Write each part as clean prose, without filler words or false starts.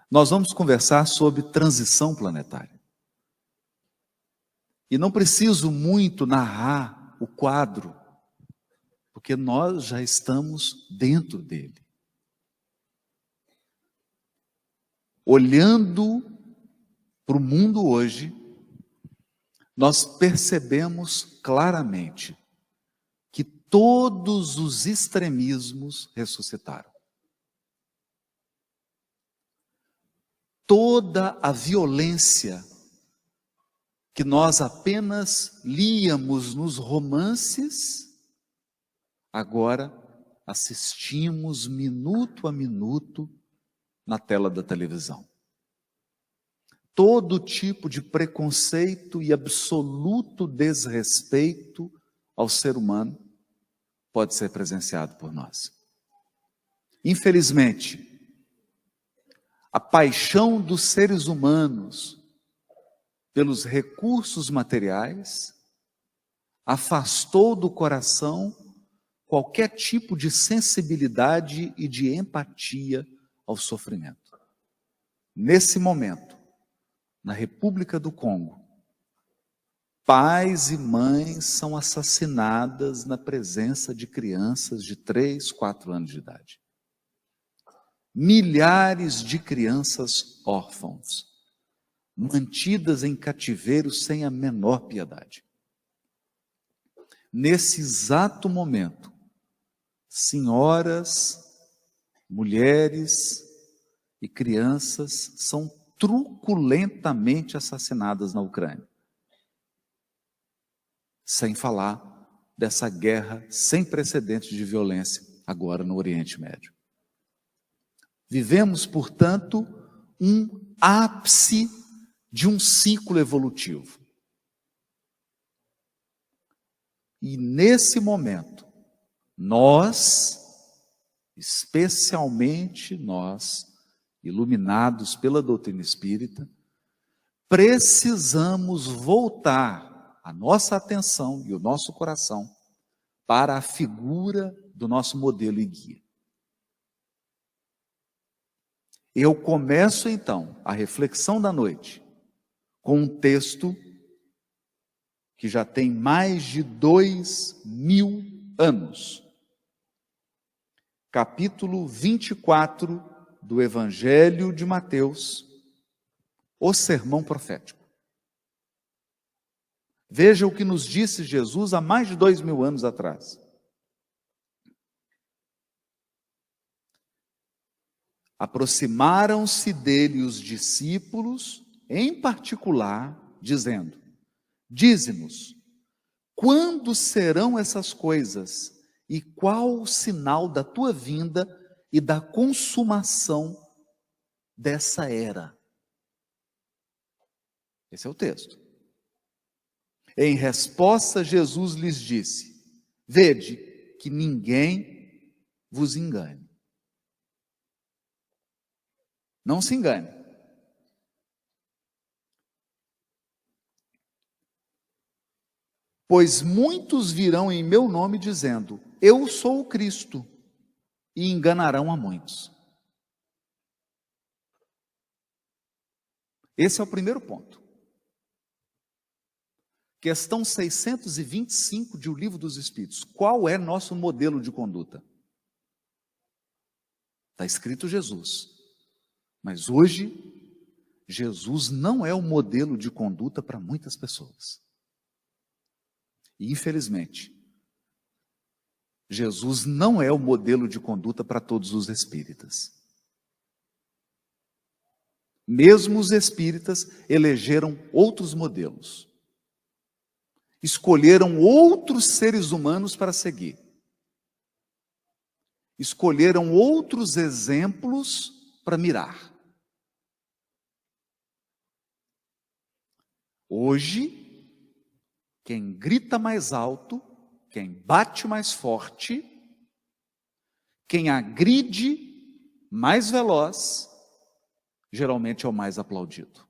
Nós vamos conversar sobre transição planetária. E não preciso muito narrar o quadro, porque nós já estamos dentro dele. Olhando para o mundo hoje, nós percebemos claramente que todos os extremismos ressuscitaram. Toda a violência que nós apenas líamos nos romances, agora assistimos minuto a minuto na tela da televisão. Todo tipo de preconceito e absoluto desrespeito ao ser humano pode ser presenciado por nós. Infelizmente, a paixão dos seres humanos pelos recursos materiais afastou do coração qualquer tipo de sensibilidade e de empatia ao sofrimento. Nesse momento, na República do Congo, pais e mães são assassinadas na presença de crianças de 3, 4 anos de idade. Milhares de crianças órfãos, mantidas em cativeiro sem a menor piedade. Nesse exato momento, senhoras, mulheres e crianças são truculentamente assassinadas na Ucrânia. Sem falar dessa guerra sem precedentes de violência agora no Oriente Médio. Vivemos, portanto, um ápice de um ciclo evolutivo. E nesse momento, nós, especialmente nós, iluminados pela doutrina espírita, precisamos voltar a nossa atenção e o nosso coração para a figura do nosso modelo e guia. Eu começo então a reflexão da noite com um texto que já tem mais de 2000 anos. Capítulo 24 do Evangelho de Mateus, o sermão profético. Veja o que nos disse Jesus há mais de 2000 anos atrás. Aproximaram-se dele os discípulos, em particular, dizendo: dize-nos, quando serão essas coisas e qual o sinal da tua vinda e da consumação dessa era? Esse é o texto. Em resposta, Jesus lhes disse: vede que ninguém vos engane. Não se engane. Pois muitos virão em meu nome dizendo: eu sou o Cristo, e enganarão a muitos. Esse é o primeiro ponto. Questão 625 de O Livro dos Espíritos. Qual é nosso modelo de conduta? Está escrito Jesus. Mas hoje, Jesus não é o modelo de conduta para muitas pessoas. E, infelizmente, Jesus não é o modelo de conduta para todos os espíritas. Mesmo os espíritas elegeram outros modelos. Escolheram outros seres humanos para seguir. Escolheram outros exemplos para mirar. Hoje, quem grita mais alto, quem bate mais forte, quem agride mais veloz, geralmente é o mais aplaudido.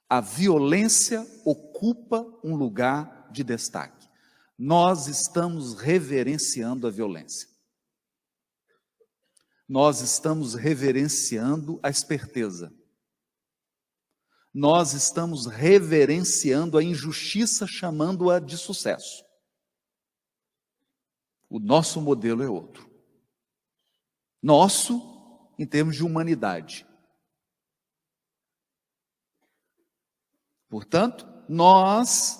A violência ocupa um lugar de destaque. Nós estamos reverenciando a violência. nós estamos reverenciando a esperteza. Nós estamos reverenciando a injustiça, chamando-a de sucesso. O nosso modelo é outro. Nosso, em termos de humanidade. Portanto, nós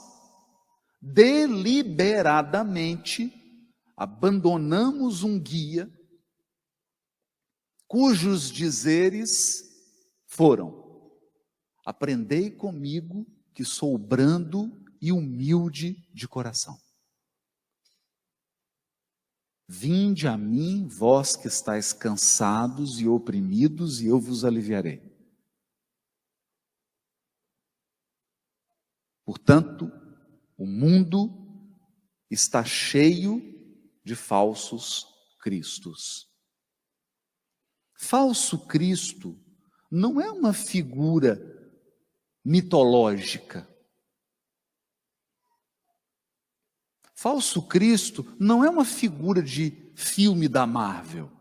deliberadamente abandonamos um guia cujos dizeres foram: aprendei comigo que sou brando e humilde de coração. Vinde a mim, vós que estáis cansados e oprimidos, e eu vos aliviarei. Portanto, o mundo está cheio de falsos cristos. Falso Cristo não é uma figura mitológica. Falso Cristo não é uma figura de filme da Marvel.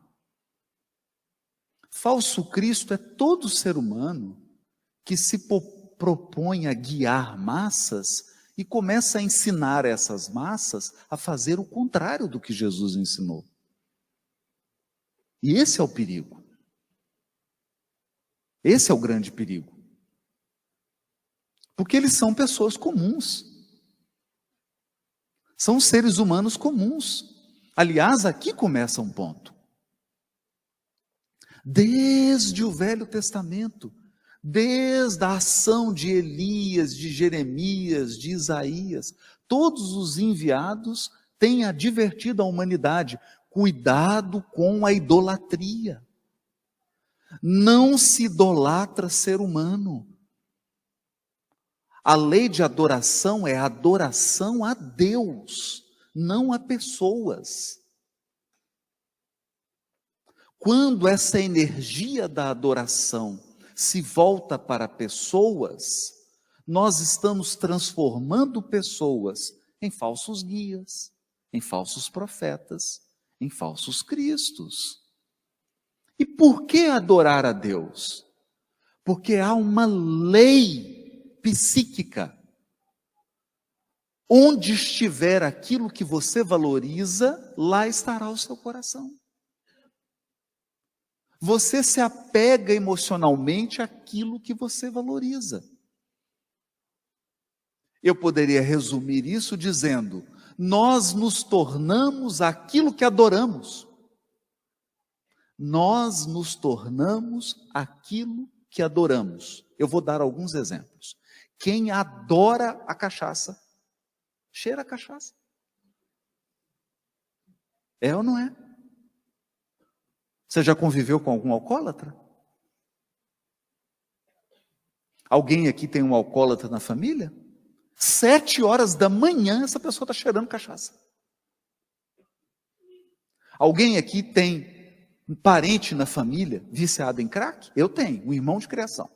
Falso Cristo é todo ser humano que se propõe a guiar massas e começa a ensinar essas massas a fazer o contrário do que Jesus ensinou. E esse é o perigo. Esse é o grande perigo. Porque eles são pessoas comuns. São seres humanos comuns. Aliás, aqui começa um ponto. Desde o Velho Testamento, desde a ação de Elias, de Jeremias, de Isaías, todos os enviados têm advertido a humanidade: cuidado com a idolatria. Não se idolatra ser humano. A lei de adoração é adoração a Deus, não a pessoas. Quando essa energia da adoração se volta para pessoas, nós estamos transformando pessoas em falsos guias, em falsos profetas, em falsos cristos. E por que adorar a Deus? Porque há uma lei psíquica. Onde estiver aquilo que você valoriza, lá estará o seu coração. Você se apega emocionalmente àquilo que você valoriza. Eu poderia resumir isso dizendo: nós nos tornamos aquilo que adoramos. Nós nos tornamos aquilo que adoramos. Eu vou dar alguns exemplos. Quem adora a cachaça, cheira a cachaça. É ou não é? Você já conviveu com algum alcoólatra? Alguém aqui tem um alcoólatra na família? 7h da manhã essa pessoa está cheirando cachaça. Alguém aqui tem um parente na família viciado em crack? Eu tenho, um irmão de criação.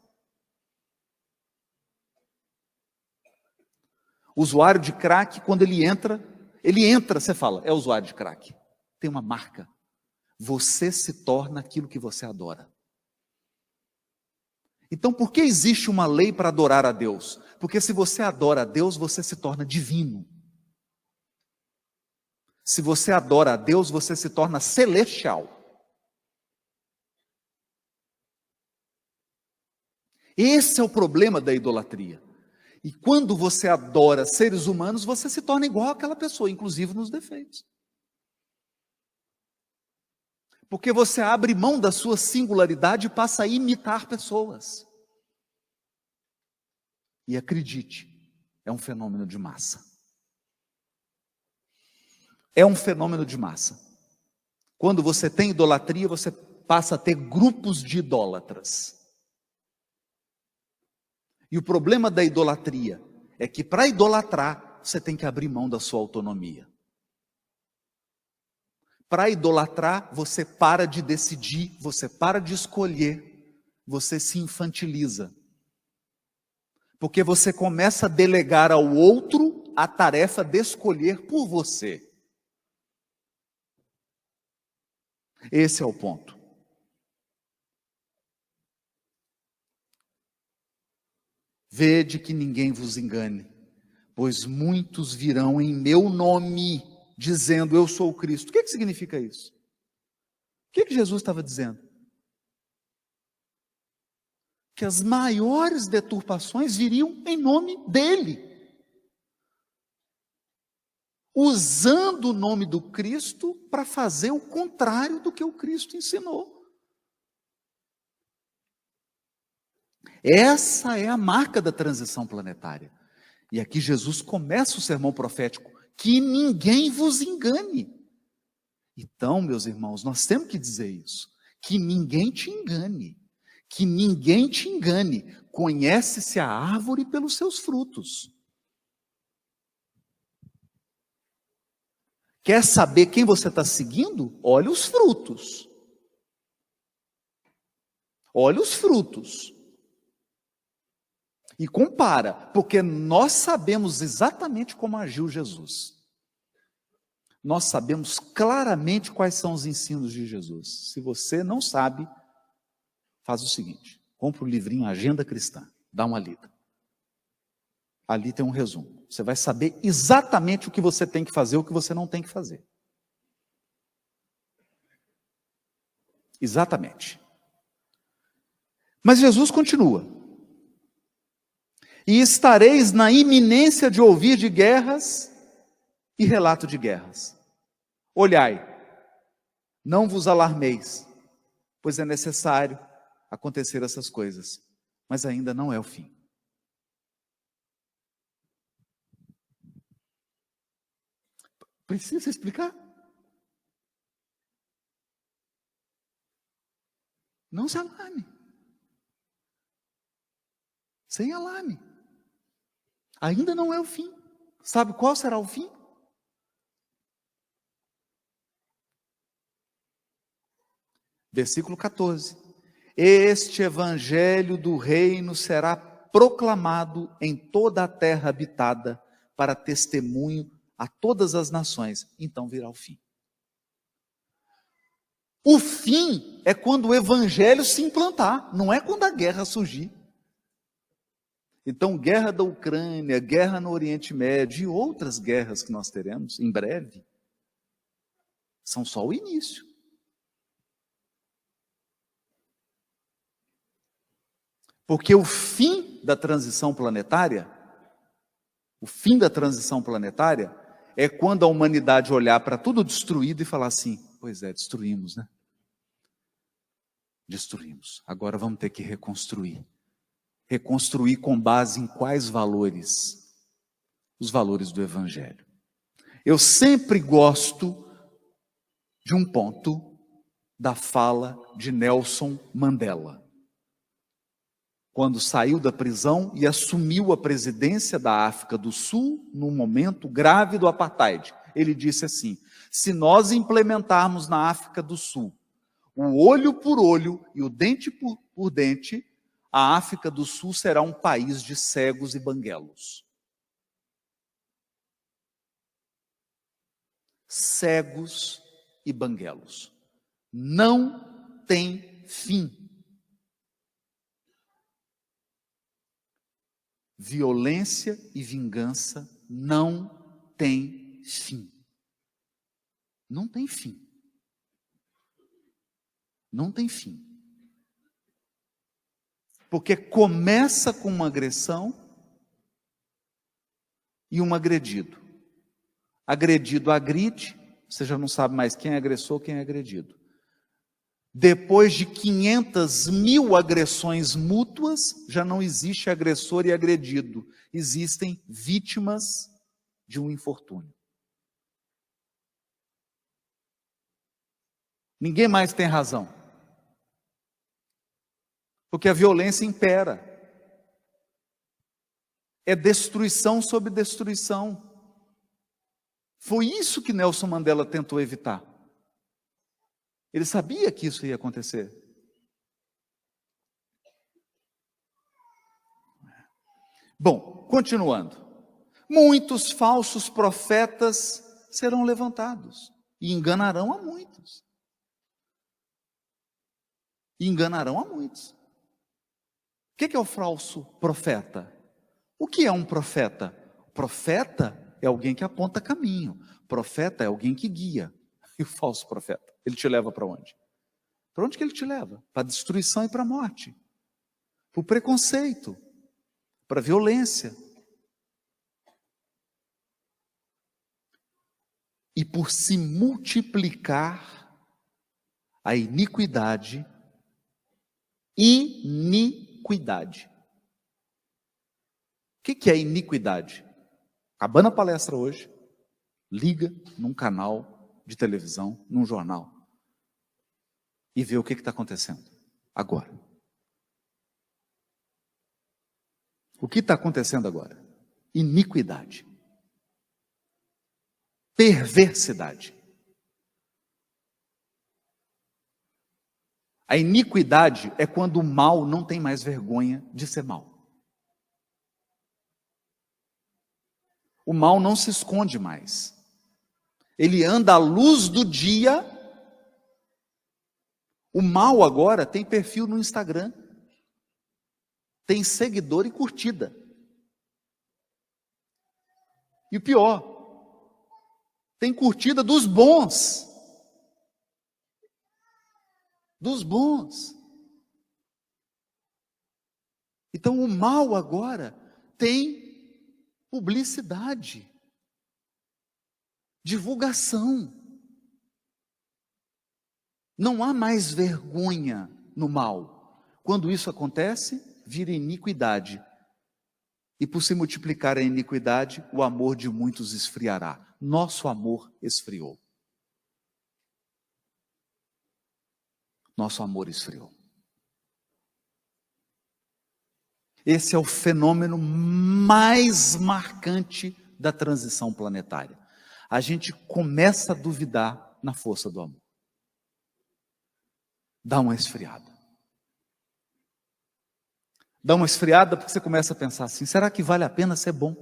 Usuário de crack, quando ele entra, você fala, é usuário de crack. Tem uma marca. Você se torna aquilo que você adora. Então, por que existe uma lei para adorar a Deus? Porque se você adora a Deus, você se torna divino. Se você adora a Deus, você se torna celestial. Esse é o problema da idolatria. E quando você adora seres humanos, você se torna igual àquela pessoa, inclusive nos defeitos. Porque você abre mão da sua singularidade e passa a imitar pessoas. E acredite, é um fenômeno de massa. É um fenômeno de massa. Quando você tem idolatria, você passa a ter grupos de idólatras. E o problema da idolatria é que para idolatrar, você tem que abrir mão da sua autonomia. Para idolatrar, você para de decidir, você para de escolher, você se infantiliza. Porque você começa a delegar ao outro a tarefa de escolher por você. Esse é o ponto. Vede que ninguém vos engane, pois muitos virão em meu nome, dizendo, eu sou o Cristo. O que significa isso? O que Jesus estava dizendo? Que as maiores deturpações viriam em nome dele, usando o nome do Cristo para fazer o contrário do que o Cristo ensinou. Essa é a marca da transição planetária. E aqui Jesus começa o sermão profético, que ninguém vos engane. Então, meus irmãos, nós temos que dizer isso, que ninguém te engane, que ninguém te engane. Conhece-se a árvore pelos seus frutos. Quer saber quem você está seguindo? Olha os frutos. Olha os frutos. E compara, porque nós sabemos exatamente como agiu Jesus. Nós sabemos claramente quais são os ensinos de Jesus. Se você não sabe, faz o seguinte, compra o livrinho Agenda Cristã, dá uma lida. Ali tem um resumo. Você vai saber exatamente o que você tem que fazer e o que você não tem que fazer. Exatamente. Mas Jesus continua. E estareis na iminência de ouvir de guerras e relato de guerras. Olhai, não vos alarmeis, pois é necessário acontecer essas coisas, mas ainda não é o fim. Precisa explicar? Não se alarme. Sem alarme. Ainda não é o fim. Sabe qual será o fim? Versículo 14. Este evangelho do reino será proclamado em toda a terra habitada para testemunho a todas as nações. Então virá o fim. O fim é quando o evangelho se implantar, não é quando a guerra surgir. Então, guerra da Ucrânia, guerra no Oriente Médio e outras guerras que nós teremos em breve, são só o início. Porque o fim da transição planetária é quando a humanidade olhar para tudo destruído e falar assim, pois é, destruímos, né? Destruímos, agora vamos ter que reconstruir. Reconstruir com base em quais valores? Os valores do Evangelho. Eu sempre gosto de um ponto da fala de Nelson Mandela, quando saiu da prisão e assumiu a presidência da África do Sul num momento grave do apartheid. Ele disse assim, se nós implementarmos na África do Sul o olho por olho e o dente por dente, a África do Sul será um país de cegos e banguelos. Cegos e banguelos. Não tem fim. Violência e vingança não tem fim. Não tem fim. Não tem fim. Porque começa com uma agressão e um agredido. Agredido agride, você já não sabe mais quem é agressor, quem é agredido. Depois de 500.000 agressões mútuas, já não existe agressor e agredido. Existem vítimas de um infortúnio. Ninguém mais tem razão. Porque a violência impera. É destruição sobre destruição. Foi isso que Nelson Mandela tentou evitar. Ele sabia que isso ia acontecer. Bom, continuando. Muitos falsos profetas serão levantados e enganarão a muitos. E enganarão a muitos. O que é o falso profeta? O que é um profeta? Profeta é alguém que aponta caminho. Profeta é alguém que guia. E o falso profeta? Ele te leva para onde? Para onde que ele te leva? Para a destruição e para a morte. Para o preconceito. Para a violência. E por se multiplicar a iniquidade. Iniquidade. O que é iniquidade? Acabando a palestra hoje, liga num canal de televisão, num jornal, e vê o que está acontecendo agora. O que está acontecendo agora? Iniquidade. Perversidade. A iniquidade é quando o mal não tem mais vergonha de ser mal. O mal não se esconde mais. Ele anda à luz do dia. O mal agora tem perfil no Instagram. Tem seguidor e curtida. E o pior, tem curtida dos bons. Dos bons. Então o mal agora tem publicidade, divulgação. Não há mais vergonha no mal. Quando isso acontece, vira iniquidade. E por se multiplicar a iniquidade, o amor de muitos esfriará. Nosso amor esfriou. Nosso amor esfriou. Esse é o fenômeno mais marcante da transição planetária. A gente começa a duvidar na força do amor. Dá uma esfriada. Dá uma esfriada porque você começa a pensar assim, será que vale a pena ser bom?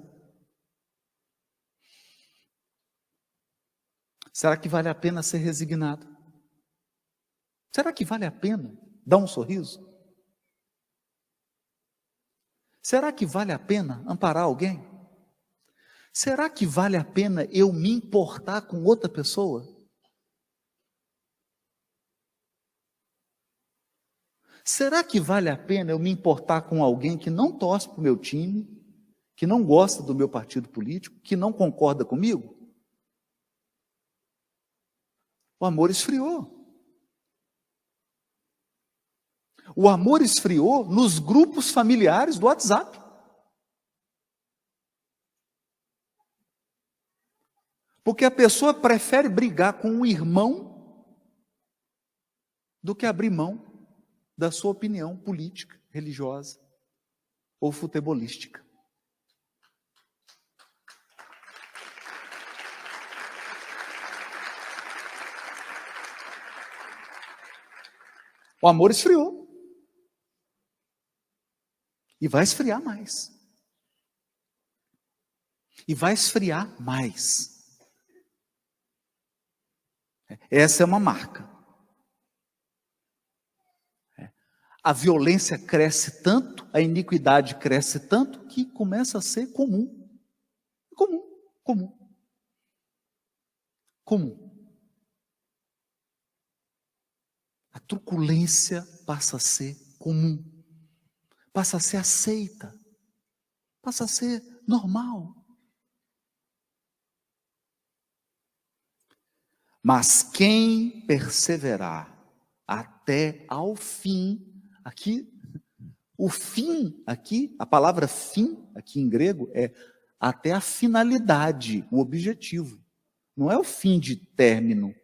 Será que vale a pena ser resignado? Será que vale a pena dar um sorriso? Será que vale a pena amparar alguém? Será que vale a pena eu me importar com outra pessoa? Será que vale a pena eu me importar com alguém que não torce para o meu time, que não gosta do meu partido político, que não concorda comigo? O amor esfriou. O amor esfriou nos grupos familiares do WhatsApp. Porque a pessoa prefere brigar com um irmão do que abrir mão da sua opinião política, religiosa ou futebolística. O amor esfriou. E vai esfriar mais. E vai esfriar mais. Essa é uma marca. A violência cresce tanto, a iniquidade cresce tanto, que começa a ser comum. Comum. A truculência passa a ser comum. Passa a ser aceita, passa a ser normal. Mas quem perseverar até ao fim, aqui, o fim aqui, a palavra fim aqui em grego é até a finalidade, o objetivo. Não é o fim de término.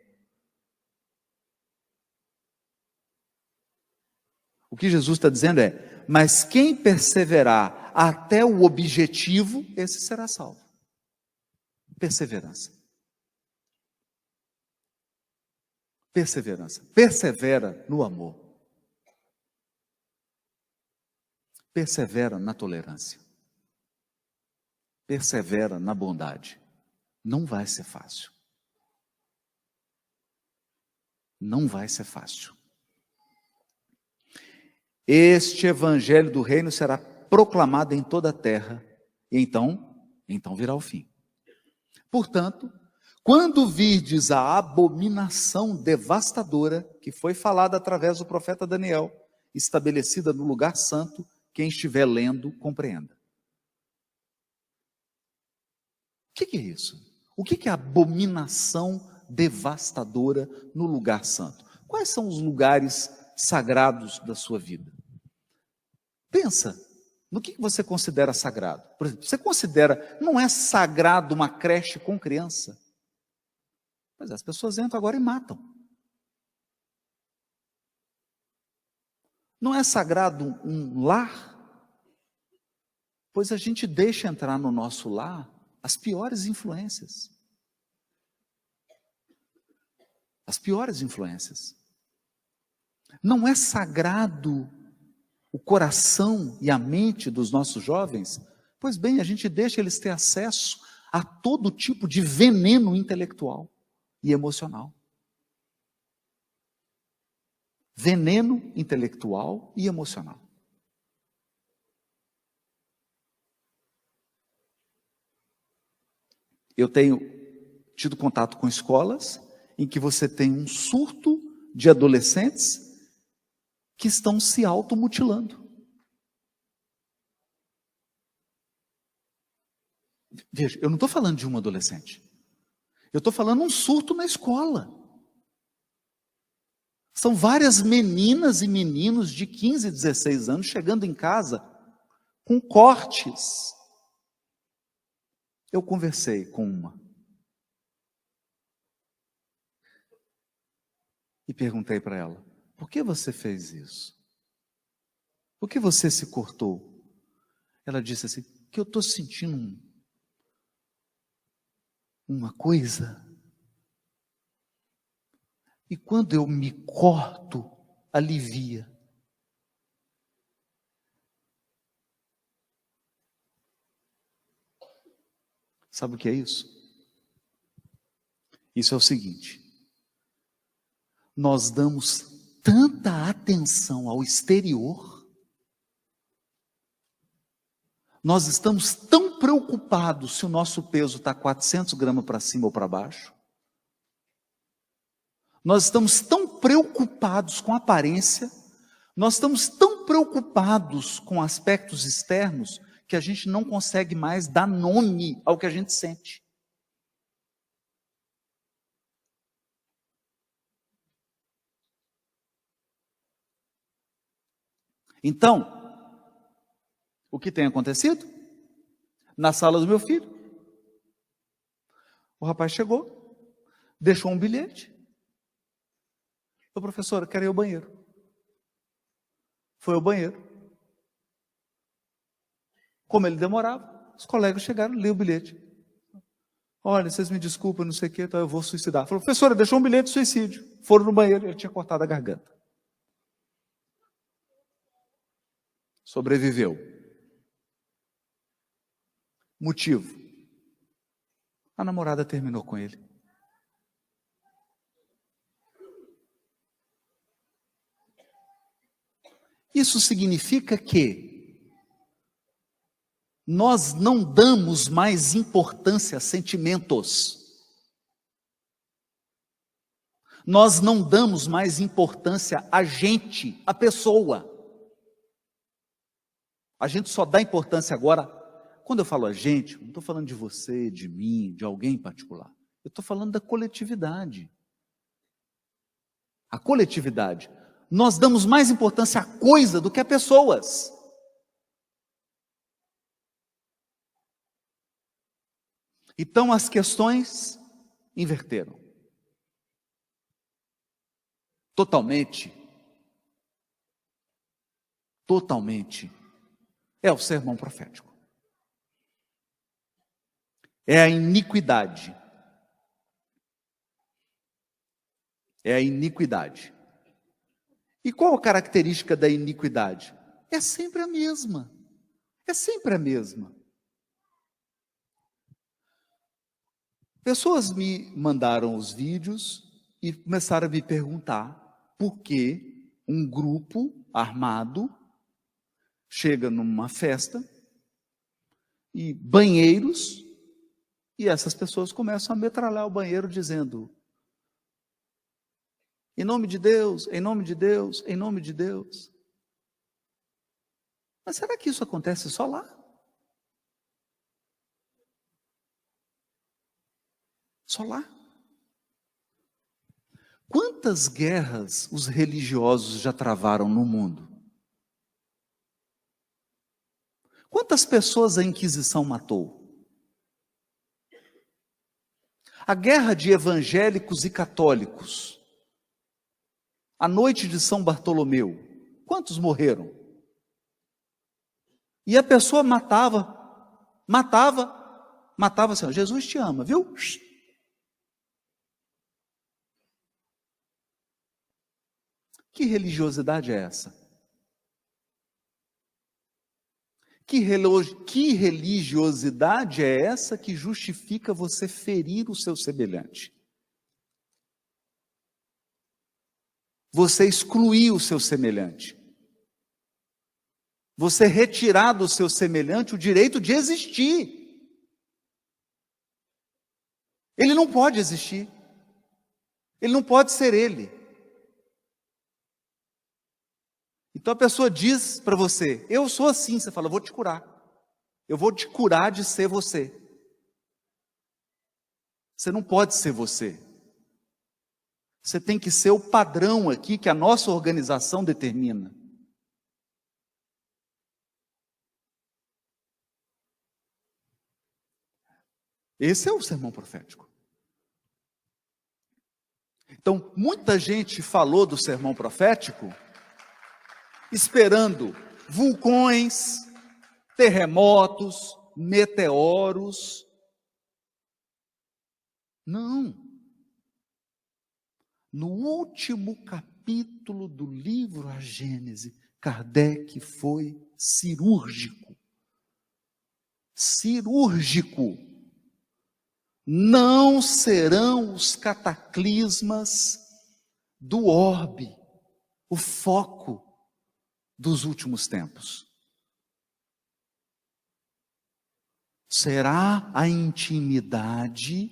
O que Jesus está dizendo é, mas quem perseverar até o objetivo, esse será salvo. Perseverança. Perseverança. Persevera no amor. Persevera na tolerância. Persevera na bondade. Não vai ser fácil. Não vai ser fácil. Este evangelho do reino será proclamado em toda a terra E então virá o fim. Portanto, quando virdes a abominação devastadora que foi falada através do profeta Daniel, estabelecida no lugar santo, quem estiver lendo, compreenda. O que é isso? O que é abominação devastadora no lugar santo? Quais são os lugares sagrados da sua vida? Pensa, no que você considera sagrado? Por exemplo, você considera, não é sagrado uma creche com criança? Pois é, as pessoas entram agora e matam. Não é sagrado um lar? Pois a gente deixa entrar no nosso lar as piores influências. As piores influências. Não é sagrado o coração e a mente dos nossos jovens? Pois bem, a gente deixa eles ter acesso a todo tipo de veneno intelectual e emocional. Veneno intelectual e emocional. Eu tenho tido contato com escolas em que você tem um surto de adolescentes que estão se automutilando. Veja, eu não estou falando de um adolescente. Eu estou falando um surto na escola. São várias meninas e meninos de 15, 16 anos chegando em casa com cortes. Eu conversei com uma e perguntei para ela: por que você fez isso? Por que você se cortou? Ela disse assim: que eu estou sentindo uma coisa, e quando eu me corto, alivia. Sabe o que é isso? Isso é o seguinte: nós damos tanta atenção ao exterior, nós estamos tão preocupados se o nosso peso está 400 gramas para cima ou para baixo, nós estamos tão preocupados com a aparência, nós estamos tão preocupados com aspectos externos, que a gente não consegue mais dar nome ao que a gente sente. Então, o que tem acontecido? Na sala do meu filho, o rapaz chegou, deixou um bilhete. Ô, professora, quero ir ao banheiro. Foi ao banheiro. Como ele demorava, os colegas chegaram, leu o bilhete. Olha, vocês me desculpem, não sei o que, então eu vou suicidar. Falou: professora, deixou um bilhete de suicídio. Foram no banheiro, ele tinha cortado a garganta. Sobreviveu. Motivo: a namorada terminou com ele. Isso significa que nós não damos mais importância a sentimentos. Nós não damos mais importância a gente, a pessoa. A gente só dá importância agora. Quando eu falo a gente, não estou falando de você, de mim, de alguém em particular. Eu estou falando da coletividade. A coletividade. Nós damos mais importância a coisa do que a pessoas. Então as questões inverteram. Totalmente. É o sermão profético. É a iniquidade. É a iniquidade. E qual a característica da iniquidade? É sempre a mesma. É sempre a mesma. Pessoas me mandaram os vídeos e começaram a me perguntar por que um grupo armado chega numa festa, e banheiros, e essas pessoas começam a metralhar o banheiro dizendo: em nome de Deus, em nome de Deus, em nome de Deus. Mas será que isso acontece só lá? Só lá? Quantas guerras os religiosos já travaram no mundo? Quantas pessoas a Inquisição matou? A guerra de evangélicos e católicos, a noite de São Bartolomeu, quantos morreram? E a pessoa matava assim: Jesus te ama, viu? Que religiosidade é essa? Que religiosidade é essa que justifica você ferir o seu semelhante? Você excluir o seu semelhante? Você retirar do seu semelhante o direito de existir? Ele não pode existir. Ele não pode ser ele. Então a pessoa diz para você: eu sou assim. Você fala: eu vou te curar. Eu vou te curar de ser você. Você não pode ser você. Você tem que ser o padrão aqui que a nossa organização determina. Esse é o sermão profético. Então, muita gente falou do sermão profético esperando vulcões, terremotos, meteoros. Não. No último capítulo do livro A Gênese, Kardec foi cirúrgico. Cirúrgico. Não serão os cataclismas do orbe o foco dos últimos tempos. Será a intimidade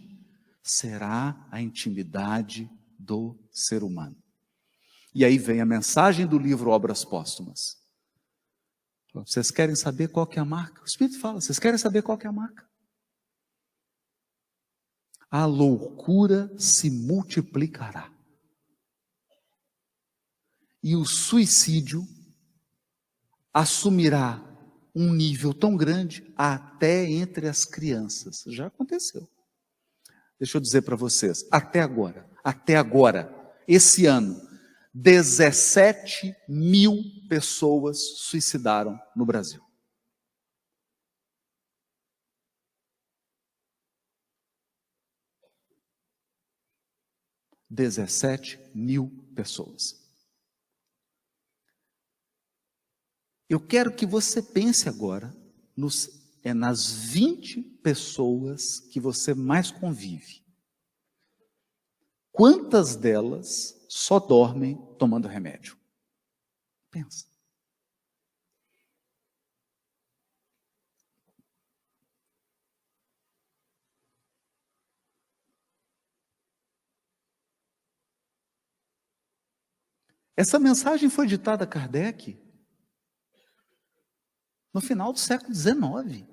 do ser humano. E aí vem a mensagem do livro Obras Póstumas. Vocês querem saber qual que é a marca? O Espírito fala: vocês querem saber qual que é a marca? A loucura se multiplicará. E o suicídio assumirá um nível tão grande até entre as crianças. Já aconteceu. Deixa eu dizer para vocês, até agora, esse ano, 17 mil pessoas suicidaram no Brasil. – 17 mil pessoas. Eu quero que você pense agora nas 20 pessoas que você mais convive. Quantas delas só dormem tomando remédio? Pensa. Essa mensagem foi ditada a Kardec no final do século XIX.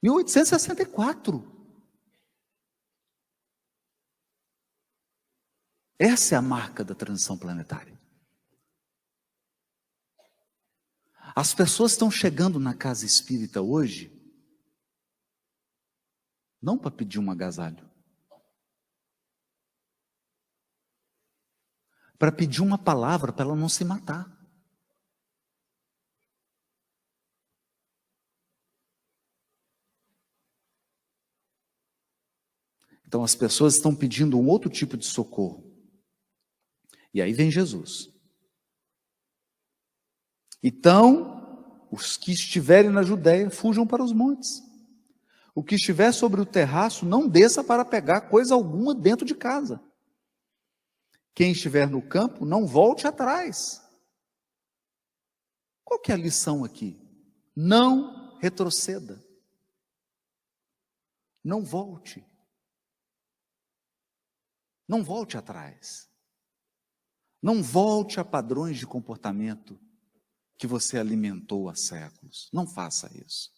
1864. Essa é a marca da transição planetária. As pessoas estão chegando na casa espírita hoje, não para pedir um agasalho, para pedir uma palavra para ela não se matar. Então as pessoas estão pedindo um outro tipo de socorro. E aí vem Jesus. Então, os que estiverem na Judéia, fujam para os montes. O que estiver sobre o terraço, não desça para pegar coisa alguma dentro de casa. Quem estiver no campo, não volte atrás. Qual que é a lição aqui? Não retroceda. Não volte. Não volte atrás. Não volte a padrões de comportamento que você alimentou há séculos. Não faça isso.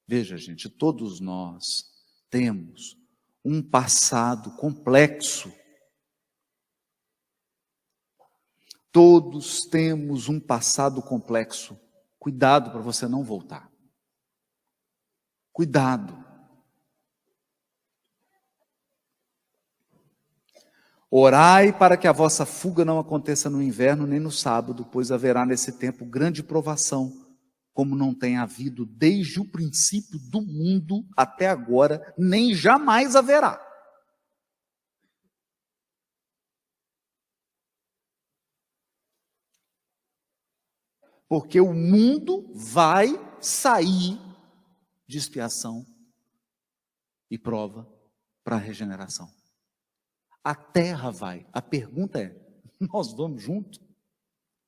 Veja, gente, todos nós temos um passado complexo. Todos temos um passado complexo. Cuidado para você não voltar. Cuidado. Orai para que a vossa fuga não aconteça no inverno nem no sábado, pois haverá nesse tempo grande provação, como não tem havido desde o princípio do mundo até agora, nem jamais haverá. Porque o mundo vai sair de expiação e prova para a regeneração. A terra vai. A pergunta é, nós vamos junto?